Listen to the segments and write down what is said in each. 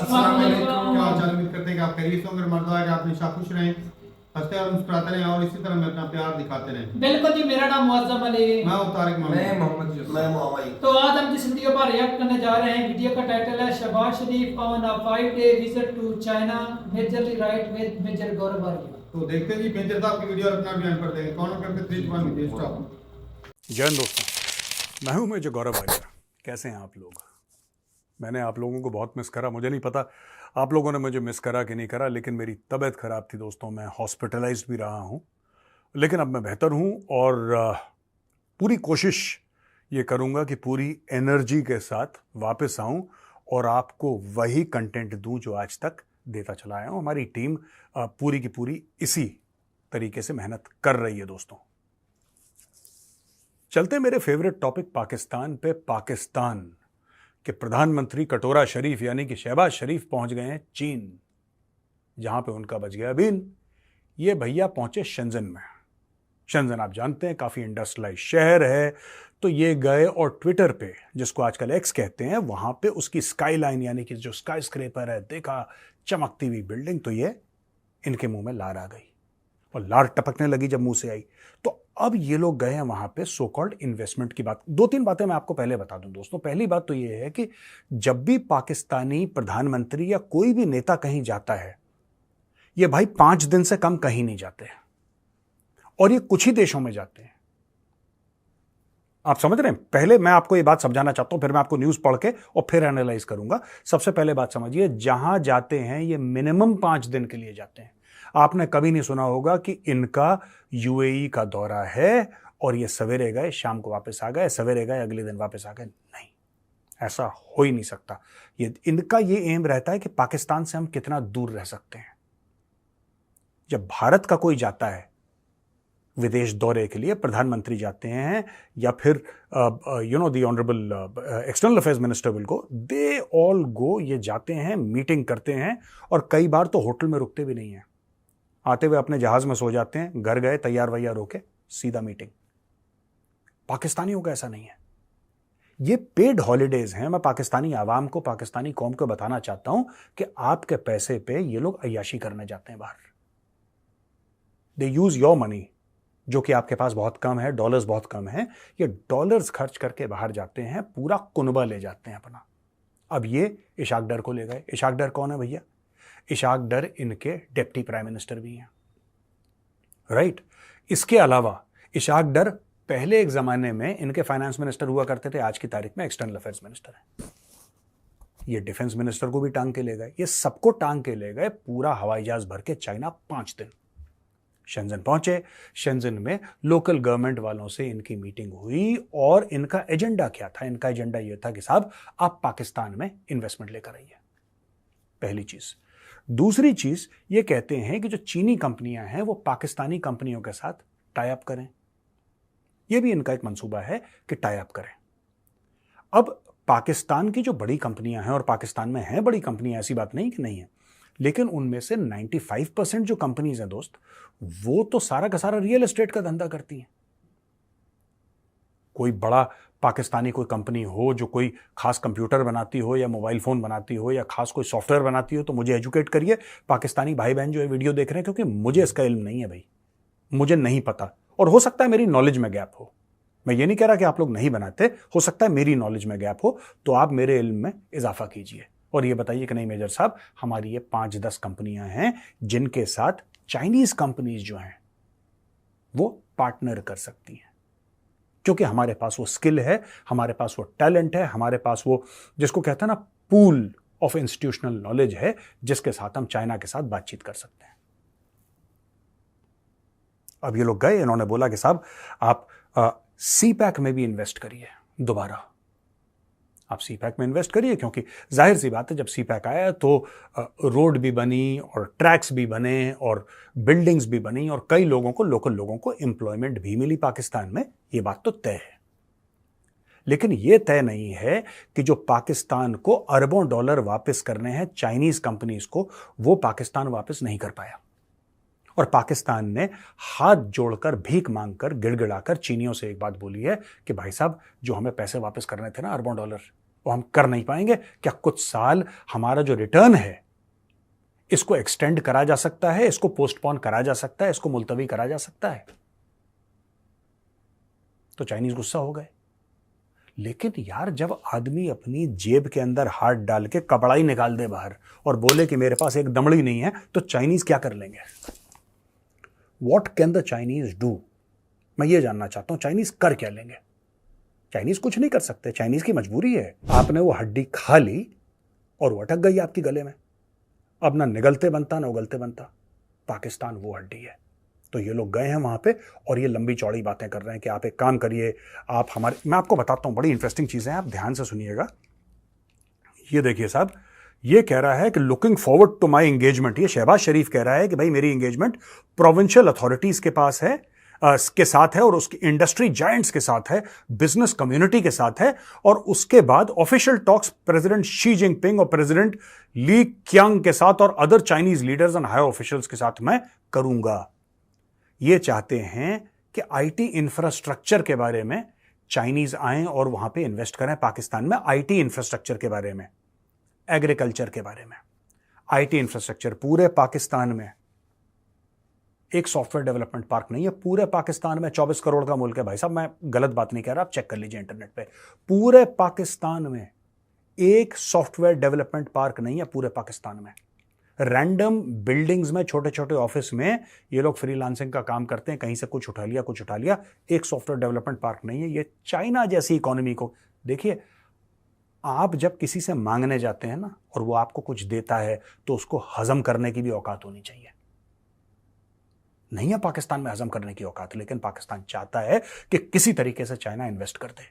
अस्सलाम वालेकुम। क्या हाल चाल? उम्मीद करते हैं कि आप खैरियत से होंगे। मर्द है कि आप हमेशा खुश रहें, हंसते और मुस्कुराते रहें और इसी तरह में अपना प्यार दिखाते रहें। बिल्कुल जी, मेरा नाम मुअज्जम अली। मैं हूं तारिक मैं मोहम्मद। मोहम्मद यूसुफ। मैं मोहम्मद। तो आज हम जिस वीडियो पर रिएक्ट करने जा रहे हैं, वीडियो का टाइटल है Shahbaz Sharif on a 5-day visit to China, majorly right with Major Gaurav वाली। तो देखते हैं जी मेजर साहब की वीडियो और अपना बयान पढ़ते हैं। कौन करके 3 1 वीडियो स्टॉप। जय हिंद दोस्तों, मैं हूं मेजर गौरव वालिया। कैसे हैं आप लोग? मैंने आप लोगों को बहुत मिस करा। मुझे नहीं पता आप लोगों ने मुझे मिस करा कि नहीं करा, लेकिन मेरी तबीयत ख़राब थी दोस्तों। मैं हॉस्पिटलाइज्ड भी रहा हूं, लेकिन अब मैं बेहतर हूं और पूरी कोशिश ये करूंगा कि पूरी एनर्जी के साथ वापस आऊं और आपको वही कंटेंट दूं जो आज तक देता चला आया हूं। हमारी टीम पूरी की पूरी इसी तरीके से मेहनत कर रही है दोस्तों। चलते मेरे फेवरेट टॉपिक पाकिस्तान पे। पाकिस्तान के प्रधानमंत्री कटोरा शरीफ यानी कि शहबाज शरीफ पहुंच गए हैं चीन, जहां पे उनका बज गया बीन। ये भैया पहुंचे शेंजन में। शेंजन आप जानते हैं काफी इंडस्ट्रियलाइज शहर है। तो ये गए और ट्विटर पे, जिसको आजकल एक्स कहते हैं, वहां पे उसकी स्काईलाइन यानी कि जो स्काई स्क्रेपर है देखा, चमकती हुई बिल्डिंग। तो ये इनके मुंह में लार आ गई और लार टपकने लगी जब मुंह से आई। तो अब ये लोग गए हैं वहां पे सो कॉल्ड इन्वेस्टमेंट की बात। 2-3 बातें मैं आपको पहले बता दूं दोस्तों। पहली बात तो ये है कि जब भी पाकिस्तानी प्रधानमंत्री या कोई भी नेता कहीं जाता है, ये भाई 5 दिन से कम कहीं नहीं जाते हैं और ये कुछ ही देशों में जाते हैं। आप समझ रहे हैं? पहले मैं आपको ये बात समझाना चाहता हूं, फिर मैं आपको न्यूज पढ़ के और फिर एनालाइज करूंगा। सबसे पहले बात समझिए, जहां जाते हैं ये मिनिमम 5 दिन के लिए जाते हैं। आपने कभी नहीं सुना होगा कि इनका यूएई का दौरा है और ये सवेरे गए शाम को वापस आ गए, सवेरे गए अगले दिन वापस आ गए। नहीं, ऐसा हो ही नहीं सकता। ये इनका ये एम रहता है कि पाकिस्तान से हम कितना दूर रह सकते हैं। जब भारत का कोई जाता है विदेश दौरे के लिए, प्रधानमंत्री जाते हैं या फिर the honourable external affairs minister will go, they all go. ये जाते हैं, मीटिंग करते हैं और कई बार तो होटल में रुकते भी नहीं हैं। आते हुए अपने जहाज में सो जाते हैं, घर गए तैयार वैयार होके सीधा मीटिंग। पाकिस्तानियों का ऐसा नहीं है। ये पेड हॉलीडेज हैं। मैं पाकिस्तानी आवाम को, पाकिस्तानी कौम को बताना चाहता हूं कि आपके पैसे पे ये लोग अय्याशी करने जाते हैं बाहर। दे यूज योर मनी, जो कि आपके पास बहुत कम है, डॉलर्स बहुत कम है। ये डॉलर्स खर्च करके बाहर जाते हैं, पूरा कुनबा ले जाते हैं अपना। अब ये इशाक डर को ले गए। इशाक डर कौन है भैया? इशाक डर इनके डिप्टी प्राइम मिनिस्टर भी हैं, राइट। इसके अलावा इशाक डर पहले एक जमाने में इनके फाइनेंस मिनिस्टर हुआ करते थे, आज की तारीख में एक्सटर्नल अफेयर्स मिनिस्टर है। ये डिफेंस मिनिस्टर को भी टांग के ले गए, ये सबको टांग के ले गए, पूरा हवाई जहाज भर के चाइना 5 दिन। शेंजन पहुंचे। शेंजन में लोकल गवर्नमेंट वालों से इनकी मीटिंग हुई और इनका एजेंडा क्या था? इनका एजेंडा यह था कि साहब आप पाकिस्तान में इन्वेस्टमेंट लेकर आइए, पहली चीज। दूसरी चीज ये कहते हैं कि जो चीनी कंपनियां हैं वो पाकिस्तानी कंपनियों के साथ टाई अप करें। यह भी इनका एक मंसूबा है कि टाई अप करें। अब पाकिस्तान की जो बड़ी कंपनियां हैं, और पाकिस्तान में हैं बड़ी कंपनियां, ऐसी बात नहीं कि नहीं है, लेकिन उनमें से 95% जो कंपनीज हैं दोस्त, वो तो सारा का सारा रियल एस्टेट का धंधा करती हैं। कोई बड़ा पाकिस्तानी कोई कंपनी हो जो कोई खास कंप्यूटर बनाती हो या मोबाइल फोन बनाती हो या खास कोई सॉफ्टवेयर बनाती हो, तो मुझे एजुकेट करिए पाकिस्तानी भाई बहन जो ये वीडियो देख रहे हैं, क्योंकि मुझे इसका इल्म नहीं है भाई, मुझे नहीं पता। और हो सकता है मेरी नॉलेज में गैप हो। मैं ये नहीं कह रहा कि आप लोग नहीं बनाते, हो सकता है मेरी नॉलेज में गैप हो, तो आप मेरे इल्म में इजाफा कीजिए और ये बताइए कि नहीं मेजर साहब, हमारी ये 5-10 कंपनियां हैं जिनके साथ चाइनीज कंपनीज जो हैं वो पार्टनर कर सकती हैं, क्योंकि हमारे पास वो स्किल है, हमारे पास वो टैलेंट है, हमारे पास वो जिसको कहते हैं ना पूल ऑफ इंस्टीट्यूशनल नॉलेज है, जिसके साथ हम चाइना के साथ बातचीत कर सकते हैं। अब ये लोग गए, इन्होंने बोला कि साहब आप सीपैक में भी इन्वेस्ट करिए दोबारा। आप सीपैक में इन्वेस्ट करिए, क्योंकि जाहिर सी बात है जब सीपैक आया तो रोड भी बनी और ट्रैक्स भी बने और बिल्डिंग्स भी बनी और कई लोगों को, लोकल लोगों को एम्प्लॉयमेंट भी मिली पाकिस्तान में। ये बात तो तय है। लेकिन यह तय नहीं है कि जो पाकिस्तान को अरबों डॉलर वापस करने हैं चाइनीज कंपनीज को, वो पाकिस्तान वापस नहीं कर पाया। और पाकिस्तान ने हाथ जोड़कर, भीख मांगकर, गिड़गिड़ाकर चीनियों से एक बात बोली है कि भाई साहब जो हमें पैसे वापस करने थे ना अरबों डॉलर, वो हम कर नहीं पाएंगे। क्या कुछ साल हमारा जो रिटर्न है इसको एक्सटेंड करा जा सकता है, इसको पोस्टपोन करा जा सकता है, इसको मुलतवी करा जा सकता है? तो चाइनीज गुस्सा हो गए। लेकिन यार, जब आदमी अपनी जेब के अंदर हाथ डाल के कपड़ा ही निकाल दे बाहर और बोले कि मेरे पास एक दमड़ी नहीं है, तो चाइनीज क्या कर लेंगे? What can the Chinese do? मैं ये जानना चाहता हूं, चाइनीज कर क्या लेंगे? चाइनीज कुछ नहीं कर सकते, चाइनीज की मजबूरी है। आपने वो हड्डी खा ली और वो अटक गई आपकी गले में, अब ना निगलते बनता ना उगलते बनता। पाकिस्तान वो हड्डी है। तो ये लोग गए हैं वहां पे और ये लंबी चौड़ी बातें कर रहे हैं कि आप एक काम करिए, आप हमारे, मैं आपको बताता हूं, बड़ी इंटरेस्टिंग चीजें हैं, आप ध्यान से सुनिएगा। ये देखिए साहब, ये कह रहा है कि looking forward to my engagement, ये शहबाज शरीफ कह रहा है कि भाई मेरी एंगेजमेंट प्रोविंशियल अथॉरिटीज के पास है, के साथ है, और उसकी इंडस्ट्री जायंट्स के साथ है, बिजनेस कम्युनिटी के साथ है, और उसके बाद official talks president Xi Jinping और प्रेसिडेंट ली क्यांग के साथ और other Chinese leaders and high officials के साथ मैं करूंगा। ये चाहते हैं कि आईटी इंफ्रास्ट्रक्चर के बारे में चाइनीज आए और वहां पे इन्वेस्ट करें पाकिस्तान में, आईटी इंफ्रास्ट्रक्चर के बारे में, एग्रीकल्चर के बारे में, आईटी इंफ्रास्ट्रक्चर पूरे पाकिस्तान में। एक सॉफ्टवेयर डेवलपमेंट पार्क नहीं है पूरे पाकिस्तान में। 24 करोड़ का मुल्क है भाई साहब, मैं गलत बात नहीं कह रहा, आप चेक कर लीजिए इंटरनेट पे। पूरे पाकिस्तान में एक सॉफ्टवेयर डेवलपमेंट पार्क नहीं है पूरे पाकिस्तान में। रैंडम बिल्डिंग्स में, छोटे छोटे ऑफिस में ये लोग फ्रीलांसिंग का काम करते हैं, कहीं से कुछ उठा लिया। एक सॉफ्टवेयर डेवलपमेंट पार्क नहीं है। ये चाइना जैसी इकोनॉमी को देखिए, आप जब किसी से मांगने जाते हैं ना और वो आपको कुछ देता है तो उसको हजम करने की भी औकात होनी चाहिए। नहीं है पाकिस्तान में हजम करने की औकात, लेकिन पाकिस्तान चाहता है कि किसी तरीके से चाइना इन्वेस्ट कर दे।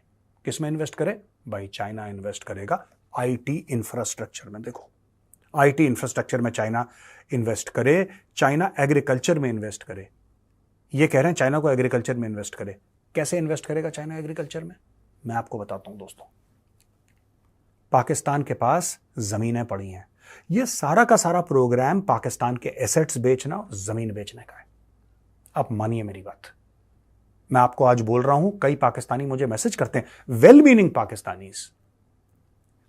किस में इन्वेस्ट करे भाई? चाइना इन्वेस्ट करेगा आईटी इंफ्रास्ट्रक्चर में। देखो, आईटी इंफ्रास्ट्रक्चर में चाइना इन्वेस्ट करे, चाइना एग्रीकल्चर में इन्वेस्ट करे। ये कह रहे हैं चाइना को एग्रीकल्चर में इन्वेस्ट करे। कैसे इन्वेस्ट करेगा चाइना एग्रीकल्चर में? मैं आपको बताता हूं दोस्तों। पाकिस्तान के पास जमीनें पड़ी हैं। ये सारा का सारा प्रोग्राम पाकिस्तान के एसेट्स बेचना और जमीन बेचने का है। अब मानिए मेरी बात, मैं आपको आज बोल रहा हूं, कई पाकिस्तानी मुझे मैसेज करते हैं, वेल मीनिंग पाकिस्तानीज,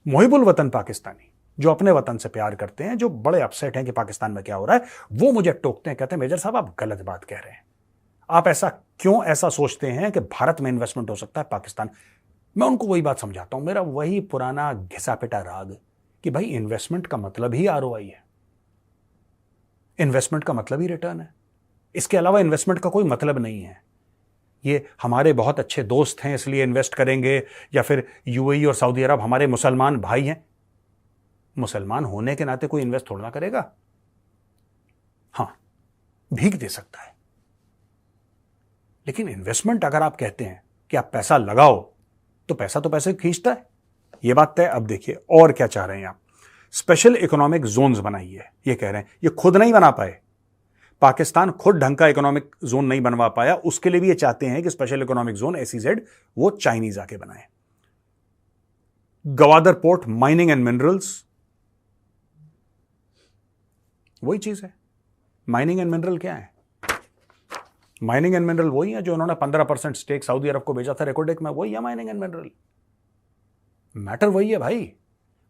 मुहिबुल वतन पाकिस्तानी, जो अपने वतन से प्यार करते हैं, जो बड़े अपसेट हैं कि पाकिस्तान में क्या हो रहा है, वो मुझे टोकते हैं, कहते हैं मेजर साहब आप गलत बात कह रहे हैं, आप ऐसा सोचते हैं कि भारत में इन्वेस्टमेंट हो सकता है पाकिस्तान। मैं उनको वही बात समझाता हूं, मेरा वही पुराना घिसा पिटा राग कि भाई इन्वेस्टमेंट का मतलब ही आरओआई है, इन्वेस्टमेंट का मतलब ही रिटर्न है, इसके अलावा इन्वेस्टमेंट का कोई मतलब नहीं है। ये हमारे बहुत अच्छे दोस्त हैं इसलिए इन्वेस्ट करेंगे, या फिर यूएई और सऊदी अरब हमारे मुसलमान भाई हैं, मुसलमान होने के नाते कोई इन्वेस्ट थोड़ा ना करेगा। हां, भीख दे सकता है, लेकिन इन्वेस्टमेंट अगर आप कहते हैं कि आप पैसा लगाओ तो पैसे खींचता है, यह बात तय। अब देखिए और क्या चाह रहे हैं आप, स्पेशल इकोनॉमिक जोन्स बनाइए। ये कह रहे हैं, ये खुद नहीं बना पाए, पाकिस्तान खुद ढंग का इकोनॉमिक जोन नहीं बनवा पाया, उसके लिए भी ये चाहते हैं कि स्पेशल इकोनॉमिक जोन एसईजेड वो चाइनीज आके बनाए। Gwadar port, mining and minerals, वही चीज है। माइनिंग एंड मिनरल क्या है? माइनिंग एंड मिनरल वही है जो उन्होंने 15% स्टेक सऊदी अरब को भेजा था रेकोडेक में, वही है माइनिंग एंड मिनरल। मैटर वही है भाई,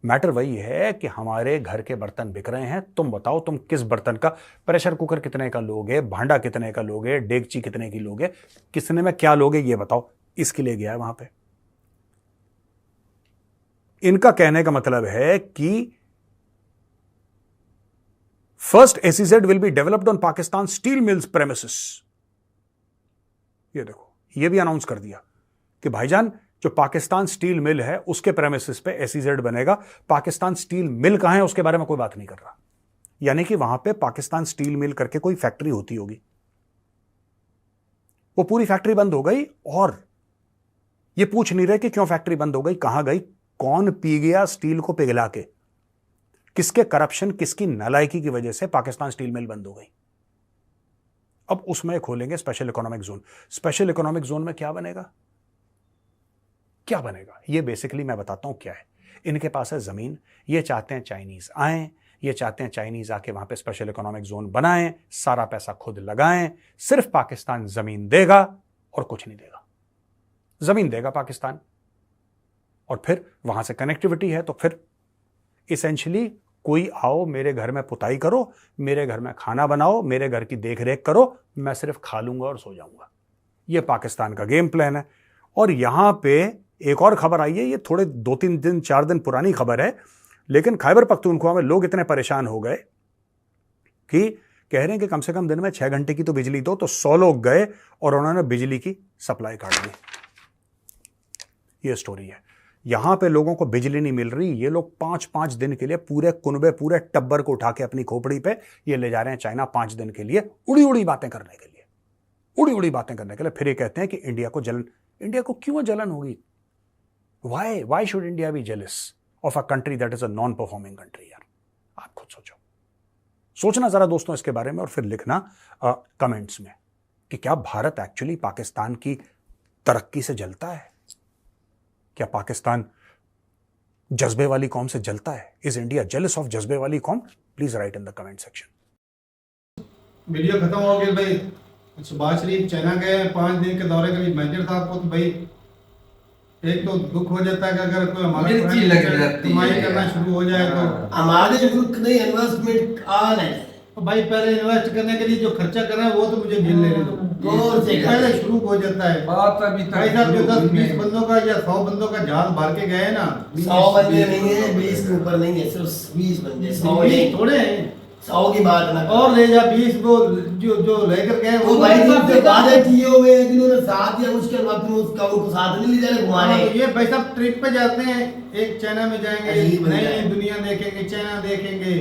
मैटर वही है कि हमारे घर के बर्तन बिक रहे हैं, तुम बताओ तुम किस बर्तन का, प्रेशर कुकर कितने का लोगे, भांडा कितने का लोगे, डेगची कितने की लोगे, किसने में क्या लोगे, ये बताओ। इसके लिए गया है वहां पे। इनका कहने का मतलब है कि first SEZ will be developed on Pakistan steel mills premises. ये देखो, ये भी अनाउंस कर दिया कि भाईजान जो पाकिस्तान स्टील मिल है उसके प्रेमिसेस पे एसईजेड बनेगा। पाकिस्तान स्टील मिल कहां है उसके बारे में कोई बात नहीं कर रहा, यानी कि वहां पे पाकिस्तान स्टील मिल करके कोई फैक्ट्री होती होगी, वो पूरी फैक्ट्री बंद हो गई, और ये पूछ नहीं रहे कि क्यों फैक्ट्री बंद हो गई, कहां गई, कौन पी गया स्टील को पिघला के, किसके करप्शन, किसकी नालायकी की वजह से पाकिस्तान स्टील मिल बंद हो गई। अब उसमें खोलेंगे special economic zone. Special economic zone में क्या बनेगा, क्या बनेगा, ये बेसिकली मैं बताता हूं क्या है। इनके पास है जमीन, ये चाहते हैं चाइनीज आए, ये चाहते हैं चाइनीज आके वहां पे स्पेशल इकोनॉमिक जोन बनाएं, सारा पैसा खुद लगाएं, सिर्फ पाकिस्तान जमीन देगा और कुछ नहीं देगा। जमीन देगा पाकिस्तान, और फिर वहां से कनेक्टिविटी है, तो फिर इसेंशली कोई आओ मेरे घर में पुताई करो, मेरे घर में खाना बनाओ, मेरे घर की देख रेख करो, मैं सिर्फ खा लूंगा और सो जाऊंगा। ये पाकिस्तान का गेम प्लान है। और यहां पे एक और खबर आई है, ये थोड़े 2-3 दिन 4 दिन पुरानी खबर है, लेकिन खैबर पख्तूनख्वा में लोग इतने परेशान हो गए कि कह रहे हैं कि कम से कम दिन में 6 घंटे की तो बिजली दो, तो 100 लोग गए और उन्होंने बिजली की सप्लाई काट दी। ये स्टोरी है। यहां पे लोगों को बिजली नहीं मिल रही, ये लोग 5-5 दिन के लिए पूरे कुनबे, पूरे टब्बर को उठा के अपनी खोपड़ी पे ये ले जा रहे हैं चाइना 5 दिन के लिए, उड़ी उड़ी बातें करने के लिए, उड़ी उड़ी बातें करने के लिए। फिर ये कहते हैं कि इंडिया को क्यों जलन होगी? Why should India be jealous of a country that is a non performing country? यार आप खुद सोचना जरा दोस्तों इसके बारे में, और फिर लिखना कमेंट्स में कि क्या भारत एक्चुअली पाकिस्तान की तरक्की से जलता है? क्या पाकिस्तान जज्बे वाली कौम से जलता है? इज इंडिया जेलस ऑफ जज्बे वाली कौम? Please right in the comment section. Video खत्म हो गई भाई। शहबाज शरीफ चाइना गए 5 दिन के दौरे के लिए। मैनेजर साहब को तो भाई एक तो दुख हो जाता है कि अगर कोई हमारा कमाई करना शुरू हो जाए तो हमारे मुल्क में इन्वेस्टमेंट ऑन है। तो भाई पहले इन्वेस्ट करने के लिए जो खर्चा कर रहे हैं वो तो मुझे बिल लेने दो, पहले शुरू हो जाता है। बात अभी भाई साहब जो 10-20 बंदों का या 100 बंदों का जहाज भर के गए ना, 100 बंदे नहीं है, 20 के ऊपर नहीं है, सिर्फ 20 बंदे। 100 नहीं थोड़े 100 की बात ना और ले जा 20 वो जो लेकर गए वो भाई जिनसे वादे किए हुए हैं, जिन्होंने साथ दिया, मुश्किल वक्त में उसका उनको साथ नहीं ले जाने घुमाने। तो ये भाई साहब ट्रिप पे जाते हैं, एक चाइना में जाएंगे, अजीब नई है। नई दुनिया देखेंगे, चाइना देखेंगे,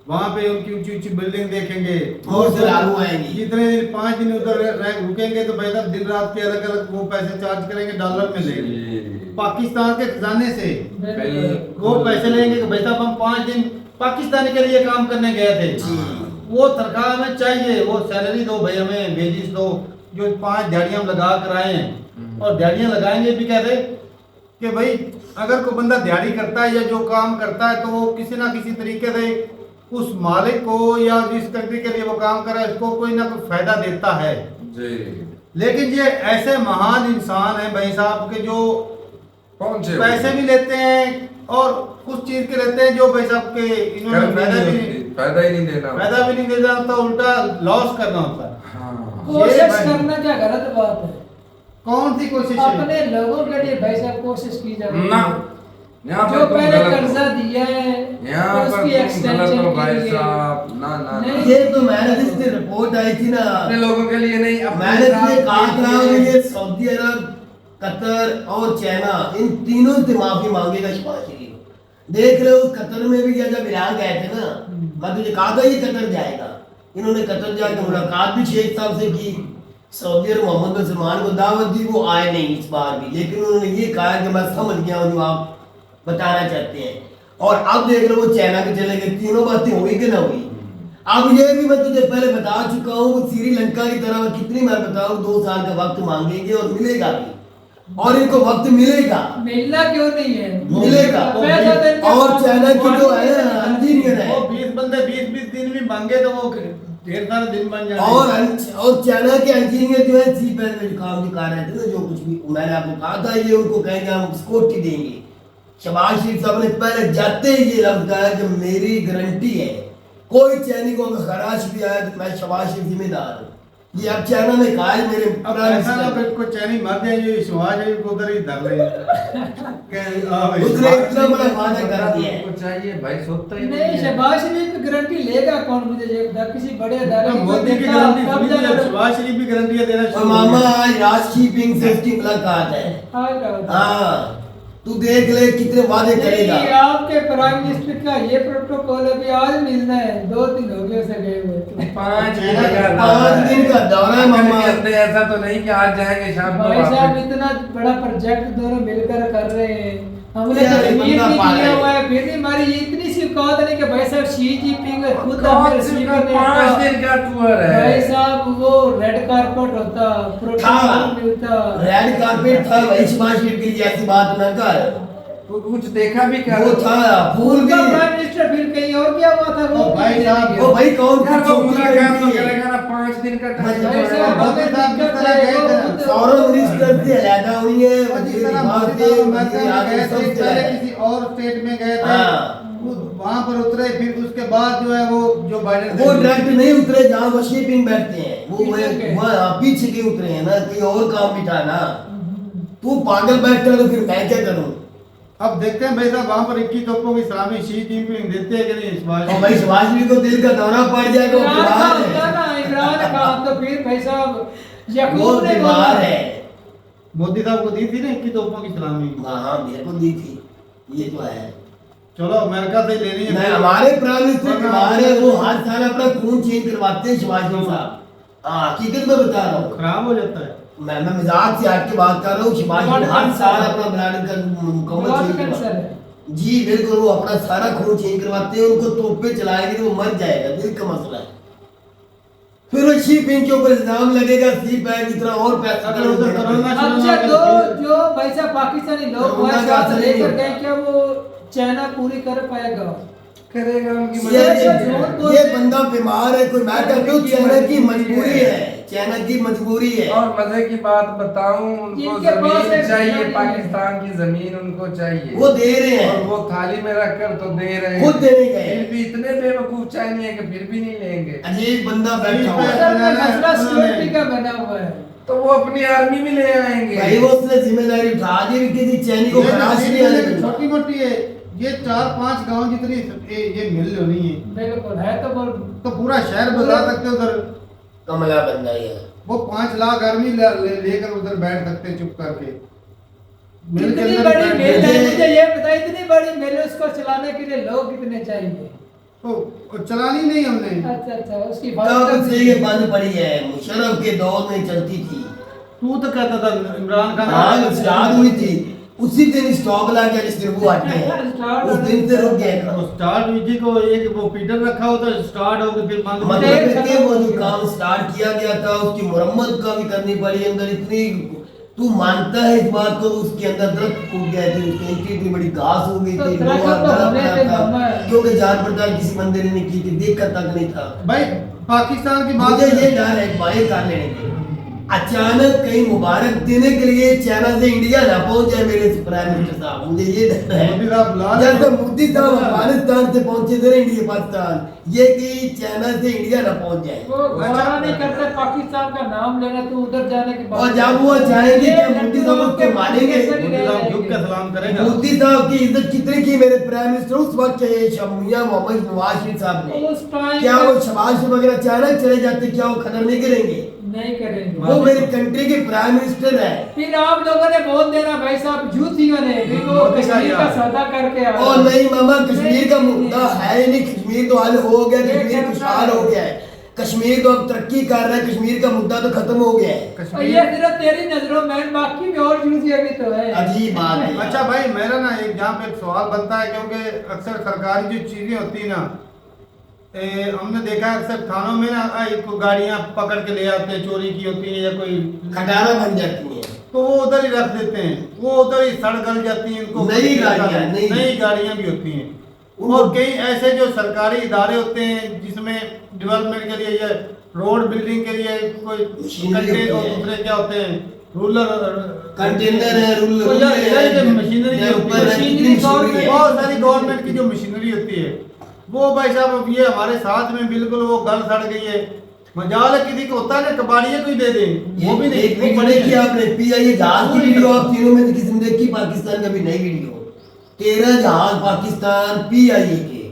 वहाँ पे उनकी ऊंची ऊंची बिल्डिंग देखेंगे, और से लागू आएंगी। जितने दिन 5 दिन उधर रुकेंगे तो भाई साहब दिन रात के अलग अलग वो पैसे चार्ज करेंगे, डॉलर में लेंगे पाकिस्तान के खजाने से। वो पैसे लेंगे कि भाई साहब हम 5 दिन पाकिस्तान के लिए काम करने गए थे, वो तनख्वाह हमें चाहिए, वो सैलरी दो भाई, हमें वेजिस दो। जो 5 दिहाड़ियां हम लगा कर आए हैं, और दिहाड़ियां लगाएंगे भी कहते कि भाई अगर कोई बंदा दिहाड़ी करता है या जो काम करता है तो वो किसी ना किसी तरीके से उस मालिक को या जिस कंट्री के लिए वो काम कर रहा है उसको कोई ना कोई फायदा देता है जी। लेकिन ये ऐसे महान इंसान हैं भाई साहब के जो कौन से पैसे भी लेते हैं और कुछ चीज के लेते हैं जो भाई साहब के इन्होंने फायदा ही नहीं देना, फायदा भी नहीं देना होता, उल्टा लॉस करना होता है। हाँ। कोशिश करना क्या गलत बात है? कौन सी कोशिश है? अपने लोगों के लिए भाई साहब कोशिश की जाए ना यहाँ जो पर तुम पहले गलत कर्जा हो। दिया है यहाँ पर उसकी तुम गलत एक्सटेंशन हो के भाई लिए साहब। ना ना ना। नहीं। ये तो मैंने जिससे रिपोर्ट आई थी ना, अपने लोगों के लिए नहीं, अपने मैंने साथ ये कहा के था लिए। ये सऊदी अरब, कतर और चाइना, इन तीनों से माफी मांगेगा शहबाज शरीफ। देख रहे हो कतर में भी जब ईरान गए थे ना, मैं तुझे कहा था ये कतर जाएगा। इन्होंने कतर जाकर मुलाकात भी शेख साहब से की, सऊदी अरब मोहम्मद बिन सलमान को दावत दी, वो आए नहीं इस बार भी। लेकिन उन्होंने ये कहा कि मैं समझ गया हूँ जो आप बताना चाहते हैं। और अब देख लो वो चाइना के चले गए, तीनों बातें हुई कि ना हुई। अब ये भी मैं तुझे पहले बता चुका हूँ, वो श्रीलंका की तरह कितनी बार बताऊँ, 2 साल का वक्त मांगेंगे और मिलेगा भी, और इनको वक्त मिलेगा, मिलना क्यों नहीं है? मिलेगा। पैसा देने के और बाद चाइना की जो है इंजीनियर वो है 20 बंदे 20-20 दिन भी मांगे तो वो ढेर सारे दिन बन जाएंगे। और चाइना के इंजीनियर जो है सी पैन में काम जो कर रहे थे ना, जो कुछ भी मैंने आपको कहा था, ये उनको कहेंगे हम सिक्योरिटी देंगे। शहबाज शरीफ साहब ने पहले जाते ही ये लफ्ज कहा कि मेरी गारंटी है कोई चाइनी को अगर खराश भी आया तो मैं शहबाज शरीफ जिम्मेदार हूँ। ये अब चाइना में कहा है मेरे अब ऐसा ना फिर कोई चाइनी मर जाए, ये शहबाज शरीफ को उधर ही धर ले उसने इतना बड़ा वादा कर दिया है। को चाहिए भाई, सोचता ही नहीं, शहबाज शरीफ की गारंटी लेगा कौन? मुझे ये बता, किसी बड़े अदालत तो मोदी की गारंटी सुनी थी, अब शहबाज शरीफ भी गारंटियां देना और शुरू हो मामा गए। आज राजकीपिंग से उसकी मुलाकात है। हाँ तू देख ले कितने वादे करेगा। नहीं, आपके प्राइम मिनिस्टर का ये प्रोटोकॉल है कि आज मिलना है, 2 दिन हो गए उसे गए हुए। 5 दिन का दौरा है मामा। ऐसा तो नहीं कि आज जाएंगे शाम को भाई साहब वापस। इतना बड़ा प्रोजेक्ट दोनों मिलकर कर रहे हैं, हमने यार, तो ये ये बंदा भी पागल किया है। हुआ है, फिर भी हमारी ये इतनी सी औकात नहीं कि भाई साहब शी जिनपिंग खुद कौन हमें सी रिसीव का करने 5 आता। दिन का टूर है भाई साहब वो रेड कारपेट होता, प्रोटोकॉल मिलता। रेड कारपेट था, वही शहबाज शरीफ के लिए ऐसी बात न कर। वो कुछ देखा भी क्या वो था फूल भी। उनका प्राइम मिनिस्टर फिर कहीं और गया हुआ था वो ओ भाई साहब, वो भाई कौन यार सी वो चौकी मुलाकात तो करती है? करेगा ना 5 दिन का टाइम भाई ऐसे पड़ेगा। मोदी साहब की तरह गए थे। सौरभ मिनिस्टर से अलहदा हुई है, जिस वजीर तरह दिमाग मोदी के साहब अमेरिका वजीर में आगे गए थे, सबसे पहले अलग। किसी और स्टेट में गए थे, हाँ। वहां पर उतरे, फिर उसके बाद जो है वो जो बाइडेन वो डायरेक्ट नहीं उतरे जहाँ वर्शिपिंग बैठते हैं, वो पीछे वहाँ पीछे के उतरे हैं ना, कोई और काम भी था ना। तू पागल बैठता है तो फिर मैं क्या करूँ? अब देखते हैं भाई साहब वहां पर 21 तोपों की सलामी शी जिनपिंग देते हैं कि नहीं इस बार। और भाई सुभाष जी को दिल का दौरा पड़ जाएगा, वो इमरान बीमार खान था है, ना, इमरान खान तो फिर भाई साहब वो यकूब ने बोला बीमार है। मोदी साहब को दी थी ना 21 तोपों की सलामी। हाँ मेरे को दी थी, ये तो है। चलो अमेरिका से ही लेनी है। मैं हमारे प्राइम मिनिस्टर बीमार है, वो हर साल अपना खून चेंज करवाते हैं शिवाजी साहब। हाँ हकीकत में बता रहा हूँ, खराब हो जाता है। मैं मजाक से हट के बात कर रहा हूँ। शिवाजी हर साल अपना ब्लड का मुकम्मल ब्लड चेंज कैंसर करवाते है। हैं। जी बिल्कुल, वो अपना सारा खून चेंज करवाते हैं, उनको तोपे चलाएंगे तो वो मर जाएगा, दिल का मसला है। फिर वो शी पिंग के ऊपर इल्जाम लगेगा, सी पैक इतना और पैसा अगर उधर कोरोना अच्छा तो जो भाई साहब पाकिस्तानी लोग कोरोना वहाँ का साथ असर लेकर नहीं गए, होता। क्या वो चाइना पूरी कर पाएगा? करेगा उनकी ये मर्जी। ये बंदा बीमार है, कोई मैटर क्यों? चाइना की मजबूरी है, चाइना की मजबूरी है। और मजे की बात बताऊं, उनको इनके पास जमीन एक चाहिए, जमीन है। पाकिस्तान की जमीन उनको चाहिए। वो दे रहे और हैं, वो थाली में रखकर तो दे रहे हैं, खुद देने गए। फिर भी इतने बेवकूफ चाइनीज है कि फिर भी नहीं लेंगे। अजीब बंदा बैठा हुआ है। असल में मसला सिक्योरिटी का बना हुआ है। तो वो अपनी आर्मी भी ले आएंगे। भाई वो उसने जिम्मेदारी उठा दी भी, किसी चैनी को खलास नहीं आने दूंगा। छोटी मोटी है ये, 4-5 गांव जितनी ये मिल होनी है बिल्कुल है तो बोल तो पूरा शहर बता सकते हैं उधर। कमला बंदा ये है। वो 5 लाख आर्मी लेकर उधर बैठ सकते हैं चुप करके। मिल के कितनी अंदर बड़ी बैठ मिल के- है, मुझे ये बता, इतनी बड़ी मिल उसको चलाने के लिए लोग कितने चाहिए? तो चलानी नहीं हमने। अच्छा अच्छा, उसकी कब से ये बंद पड़ी है? मुशर्रफ के दौर में चलती थी। तू तो कहता था इमरान खान हाँ स्टार्ट हुई थी, उसी दिन स्टॉक ला के जिस दिन वो हटते हैं, उस दिन से रुक गए वो काम। स्टार्ट हुई थी को एक वो फीडर रखा होता स्टार्ट हो गए फिर बंद हो मतलब गया। है कि वो जो काम स्टार्ट किया गया था उसकी मुरम्मत का भी करनी पड़ी अंदर। इतनी तू मानता है इस बात को? उसके अंदर दरख्त टूट गए थे, उसके नीचे इतनी बड़ी घास हो गई तो थी, दरख्त लोहा तो गला होने पड़ा थे था, मामा। क्योंकि जान पड़ताल किसी बंदे ने नहीं की थी, देखा तक नहीं था। भाई पाकिस्तान की बात मुझे ये डर है बाएं कर लेने के, अचानक कहीं मुबारक देने के लिए चाइना से इंडिया ना पहुंच जाए मेरे प्राइम मिनिस्टर साहब, मुझे ये डर है। मोदी साहब बुला ले। जैसे मोदी साहब अफगानिस्तान से पहुंचे थे ना इंडिया पाकिस्तान, ये कि चाइना से इंडिया ना पहुंच जाए। वो गवारा नहीं करते पाकिस्तान का नाम लेना, तो उधर जाने के बाद और जब वो जाएंगे क्या मोदी साहब उसको मारेंगे? मोदी साहब झुक के सलाम करेगा। मोदी साहब की इज्जत कितनी की मेरे प्राइम मिनिस्टर उस वक्त के मियां मोहम्मद नवाज शरीफ साहब ने? उस टाइम क्या वो शहबाज शरीफ वगैरह चाइना चले जाते, क्या वो खत्म नहीं करेंगे? नहीं करेंगे। वो मेरी कंट्री के प्राइम मिनिस्टर है। फिर आप लोगों ने बोल देना भाई साहब झूठियों ने, फिर वो मोदी का कश्मीर का यार। सौदा करके आ और नहीं मामा, कश्मीर का मुद्दा है ही नहीं, कश्मीर तो हल हो गया, ये कश्मीर करता खुशहाल है। हो गया है, कश्मीर तो अब तरक्की कर रहा है, कश्मीर का मुद्दा तो खत्म हो गया है। और कश्मीर ये सिर्फ तेरी नजरों में, बाकी में और झूठी भी तो है। अजीब बात है। अच्छा भाई मेरा ना एक जहाँ पे एक सवाल बनता है, क्योंकि अक्सर सरकारी जो चीजें होती है ना, हमने देखा है अक्सर थानों में ना एक गाड़ियां पकड़ के ले आते हैं, चोरी की होती है या कोई, खटारा बन जाती है। तो वो उधर ही रख देते हैं, वो उधर ही सड़ गल जाती हैं। इनको नई गाड़ियां, नई गाड़ियां भी होती हैं। और कई ऐसे जो सरकारी इदारे होते हैं जिसमें डेवलपमेंट के लिए या रोड बिल्डिंग के लिए कोई मशीनरी कंटेनर और होती है। दूसरे क्या होते हैं रूलर कंटेनर है, रूलर तो यार, है, इधर जो मशीनरी ये जो ऊपर है, मशीनरी कितनी मशीनरी है। बहुत सारी गवर्नमेंट की जो मशीनरी होती है, वो भाई साहब अब ये हमारे साथ में बिल्कुल वो गल सड़ गई है। मजाल है किसी को होता है ना कबाड़िए को ही दे दे, वो भी नहीं। एक वीडियो देखी आपने पीआईए जहाज की वीडियो, आप तीनों में से किसी ने देखी? पाकिस्तान का भी नई वीडियो, 13 जहाज पाकिस्तान पीआईए के,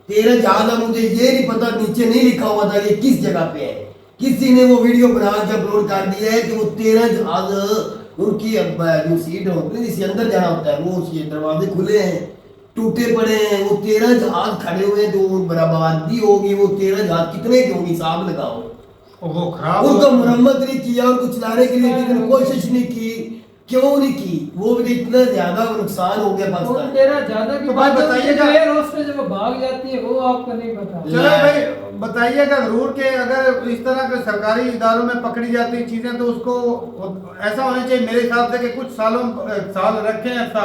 13 जहाज। अब मुझे ये नहीं पता, नीचे नहीं लिखा हुआ था ये किस जगह पे है, किसी ने वो वीडियो बना के अपलोड कर दिया है कि वो 13 जहाज उनकी जो सीट होती है जिसके अंदर जाना होता है, वो उसके दरवाजे खुले हैं, टूटे पड़े हैं। वो 13 जहाज खड़े हुए हैं, जो बर्बादी होगी वो 13 जहाज कितने की होंगी, हिसाब लगाओ। वो खराब उनको हो- मुरम्मत नहीं किया, उनको चलाने के लिए किसी ने कोशिश नहीं की, क्यों नहीं की? वो भी इतना ज्यादा नुकसान हो गया वो पाकिस्तान। तेरा ज्यादा की तो भाई बात है, बताइएगा। जो एयर होस्टेस जब भाग जाती है वो आपको नहीं पता। चलो भाई बताइएगा जरूर कि अगर इस तरह के सरकारी इदारों में पकड़ी जाती चीजें तो उसको ऐसा होना चाहिए मेरे हिसाब से कि कुछ साल रखें ऐसा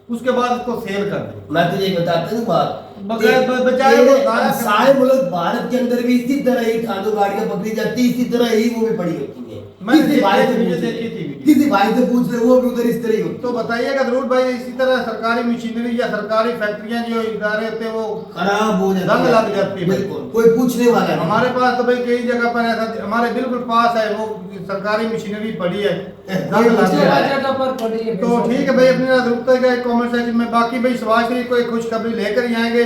उसके बाद उसको सेल कर दे। मैं तुझे एक बताता हूँ बात बगैर बचाए वो गाया सारे मुल्क भारत के अंदर भी इसी तरह ही खादो गाड़ियां पकड़ी जाती, इसी तरह ही वो भी पड़ी होती है। मैंने किसी भाई से वीडियो पूछ ले, देखी थी। किसी भाई से पूछ ले, वो भी उधर इस तरह ही होती तो बताइएगा जरूर भाई, इसी तरह सरकारी मशीनरी या सरकारी फैक्ट्रियां जो इदारे होते हैं वो खराब हो जाती जंग लग जाती है। बिल्कुल, कोई पूछने वाला नहीं। हमारे पास तो भाई कई जगह पर ऐसा, हमारे बिल्कुल पास है वो सरकारी मशीनरी पड़ी है, जंग लग दूसरे गया है। जगह पर पड़ी है। तो ठीक है भाई, अपनी रुकते गए कॉमेंट सेक्शन में। बाकी भाई शहबाज शरीफ को एक खुशखबरी लेकर ही आएंगे।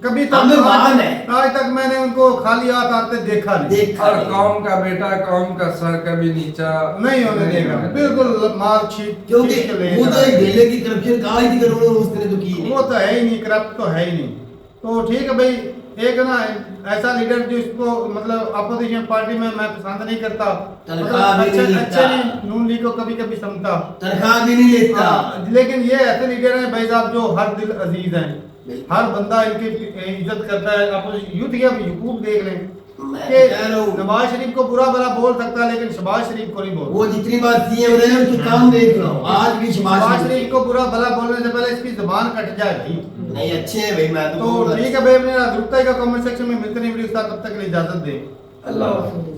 कभी तक हमें मान है। आज तक मैंने उनको खाली हाथ आते देखा नहीं, देखा और नहीं। कौम का बेटा कौम का सर कभी नीचा नहीं होने देगा, बिल्कुल मार्कशीट क्योंकि खींच के ले वो तो जाएगा। एक ढेले की करप्शन कहा ही थी, करोड़ों उसने तो की नहीं। वो तो है ही नहीं, करप्ट तो है ही नहीं। तो ठीक है भाई, एक ना ऐसा लीडर जो इसको मतलब अपोजिशन पार्टी में मैं पसंद नहीं करता, तनख्वाह भी नहीं अच्छे लेता। नहीं, नून लीग को कभी कभी समझता, तनख्वाह भी नहीं लेता। हाँ, लेकिन ये ऐसे लीडर हैं भाई साहब जो हर दिल अजीज हैं, हर बंदा इनकी इज्जत करता है। आप यूथ के अब यूट्यूब देख लें मैं कि कह रहा हूँ, नवाज शरीफ को बुरा भला बोल सकता है, लेकिन शहबाज शरीफ को नहीं बोल। वो जितनी बार सीएम रहे हैं उसके काम देख लो, आज भी शहबाज शरीफ को बुरा भला बोलने से पहले इसकी जुबान कट जाए भाई। नहीं अच्छे हैं भाई, मैं तो ठीक है भाई, अपने रुकता है कमेंट सेक्शन में मिलते नहीं वीडियो के साथ, तब तक के लिए इजाजत दें। अल्लाह हाफ़िज़।